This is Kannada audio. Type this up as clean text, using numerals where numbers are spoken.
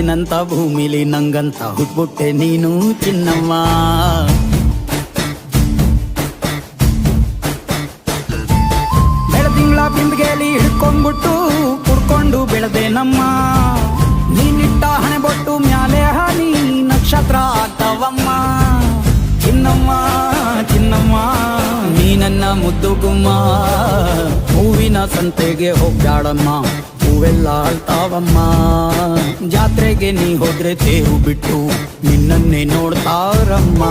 ಏನಂತ ಭೂಮಿಲಿ ನಂಗಂತ ಹುಟ್ಬಿಟ್ಟೆ ನೀನು ಚಿನ್ನಮ್ಮ. ಬೆಳದಿಂಗ್ಳ ಬಿಂದಿಗೆಯಲ್ಲಿ ಹಿಡ್ಕೊಂಡ್ಬಿಟ್ಟು ಕುಡ್ಕೊಂಡು ಬೆಳೆದೆ ನಮ್ಮ. ನೀನಿಟ್ಟ ಹಣೆ ಬೊಟ್ಟು ಮ್ಯಾಲೆ ಹನಿ ನಕ್ಷತ್ರ ಆಗ್ತಾವಮ್ಮ. ಚಿನ್ನಮ್ಮ ಚಿನ್ನಮ್ಮ ನೀ ನನ್ನ ಮುದ್ದು ಗುಮ್ಮ. ಹೂವಿನ ಸಂತೆಗೆ ಹೋಗ್ಯಾಡಮ್ಮ, ಹೂವೆಲ್ಲ ಅಳ್ತಾವಮ್ಮ. ಜಾತ್ರೆಗೆ ನೀ ಹೋದ್ರೆ ತೇರು ಬಿಟ್ಟು ನಿನ್ನನ್ನೇ ನೋಡ್ತಾರಮ್ಮ.